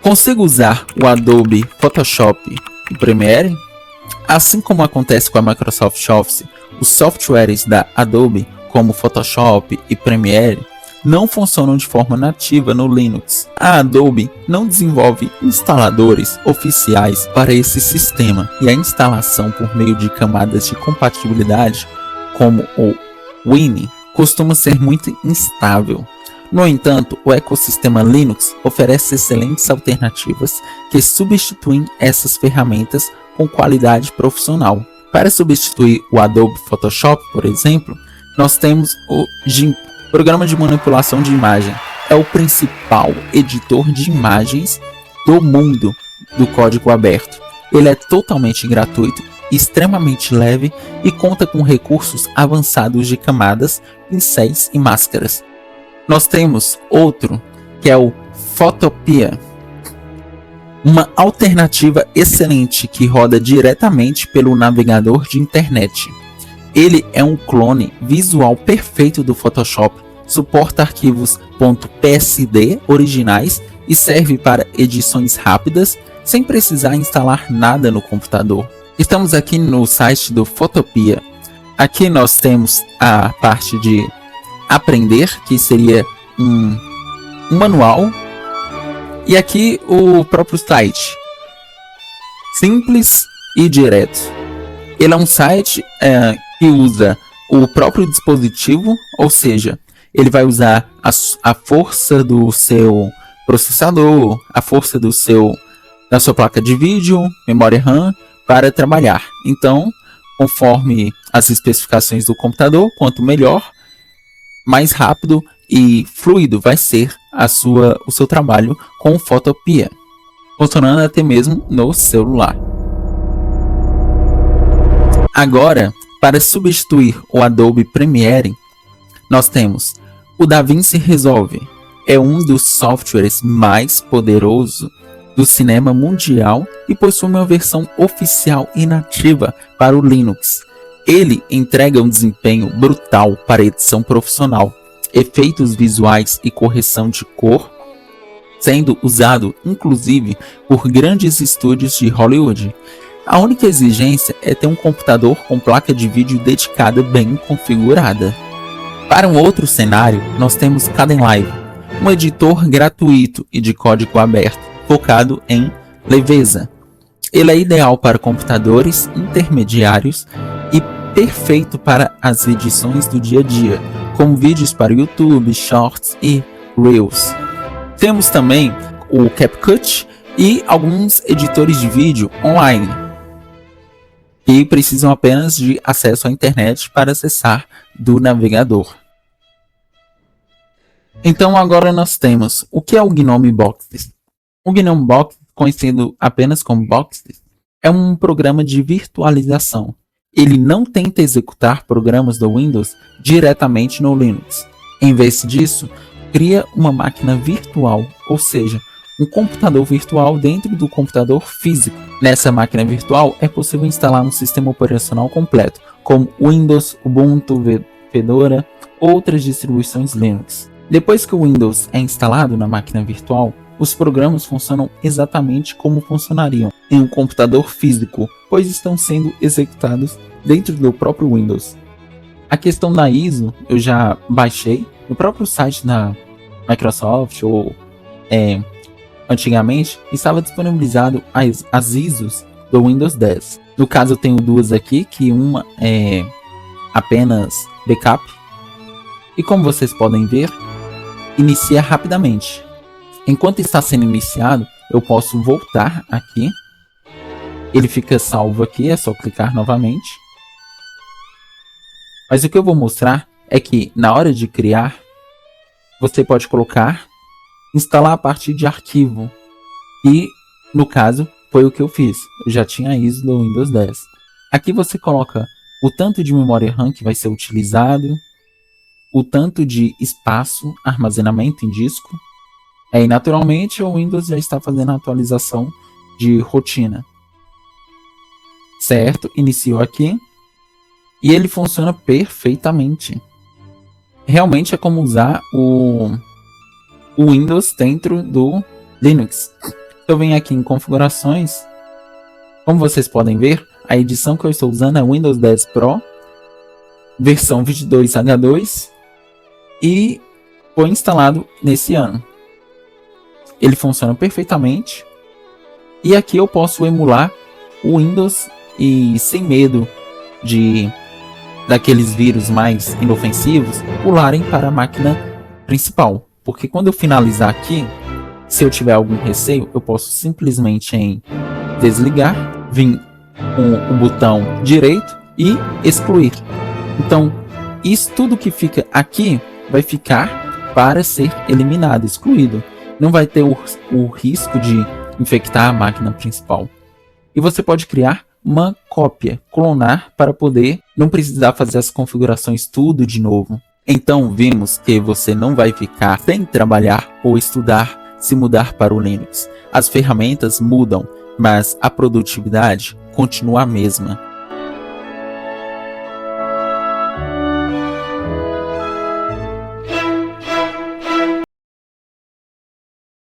Consigo usar o Adobe Photoshop e Premiere? Assim como acontece com a Microsoft Office, os softwares da Adobe, como Photoshop e Premiere, não funcionam de forma nativa no Linux. A Adobe não desenvolve instaladores oficiais para esse sistema, e a instalação por meio de camadas de compatibilidade, como o Wine, costuma ser muito instável. No entanto, o ecossistema Linux oferece excelentes alternativas que substituem essas ferramentas com qualidade profissional. Para substituir o Adobe Photoshop, por exemplo, nós temos o GIMP, Programa de Manipulação de Imagem. É o principal editor de imagens do mundo do código aberto. Ele é totalmente gratuito, extremamente leve e conta com recursos avançados de camadas, pincéis e máscaras. Nós temos outro, que é o Photopea, uma alternativa excelente que roda diretamente pelo navegador de internet. Ele é um clone visual perfeito do Photoshop, suporta arquivos .psd originais e serve para edições rápidas, sem precisar instalar nada no computador. Estamos aqui no site do Photopea. Aqui nós temos a parte de aprender, que seria um manual, e aqui o próprio site, simples e direto. Ele é um site que usa o próprio dispositivo, ou seja, ele vai usar a força do seu processador, a força da sua placa de vídeo, memória RAM, para trabalhar. Então, conforme as especificações do computador, quanto melhor, mais rápido e fluido vai ser o seu trabalho com o Photopea, funcionando até mesmo no celular. Agora, para substituir o Adobe Premiere, nós temos o DaVinci Resolve. É um dos softwares mais poderosos do cinema mundial e possui uma versão oficial e nativa para o Linux. Ele entrega um desempenho brutal para edição profissional, efeitos visuais e correção de cor, sendo usado inclusive por grandes estúdios de Hollywood. A única exigência é ter um computador com placa de vídeo dedicada bem configurada. Para um outro cenário, nós temos Kdenlive, um editor gratuito e de código aberto, focado em leveza. Ele é ideal para computadores intermediários e perfeito para as edições do dia a dia, como vídeos para YouTube, Shorts e Reels. Temos também o CapCut e alguns editores de vídeo online, que precisam apenas de acesso à internet para acessar do navegador. Então agora nós temos o que é o GNOME Boxes. O GNOME Box, conhecido apenas como Boxes, é um programa de virtualização. Ele não tenta executar programas do Windows diretamente no Linux. Em vez disso, cria uma máquina virtual, ou seja, um computador virtual dentro do computador físico. Nessa máquina virtual é possível instalar um sistema operacional completo, como Windows, Ubuntu, Fedora, outras distribuições Linux. Depois que o Windows é instalado na máquina virtual, os programas funcionam exatamente como funcionariam em um computador físico, pois estão sendo executados dentro do próprio Windows. A questão da ISO eu já baixei no próprio site da Microsoft, ou antigamente estava disponibilizado as ISOs do Windows 10. No caso eu tenho duas aqui, que uma é apenas backup, e como vocês podem ver, inicia rapidamente. Enquanto está sendo iniciado, eu posso voltar aqui. Ele fica salvo aqui, é só clicar novamente. Mas o que eu vou mostrar é que na hora de criar, você pode colocar, instalar a partir de arquivo. E no caso, foi o que eu fiz. Eu já tinha a ISO do Windows 10. Aqui você coloca o tanto de memória RAM que vai ser utilizado, o tanto de espaço, armazenamento em disco. E naturalmente o Windows já está fazendo a atualização de rotina. Certo? Iniciou aqui. E ele funciona perfeitamente. Realmente é como usar o Windows dentro do Linux. Eu venho aqui em configurações. Como vocês podem ver, a edição que eu estou usando é Windows 10 Pro, versão 22H2, e foi instalado nesse ano. Ele funciona perfeitamente. E aqui eu posso emular o Windows e sem medo daqueles vírus mais inofensivos pularem para a máquina principal. Porque quando eu finalizar aqui, se eu tiver algum receio, eu posso simplesmente em desligar, vir com o botão direito e excluir. Então, isso tudo que fica aqui vai ficar para ser eliminado, excluído. Não vai ter o risco de infectar a máquina principal. E você pode criar uma cópia, clonar, para poder não precisar fazer as configurações tudo de novo. Então vimos que você não vai ficar sem trabalhar ou estudar se mudar para o Linux. As ferramentas mudam, mas a produtividade continua a mesma.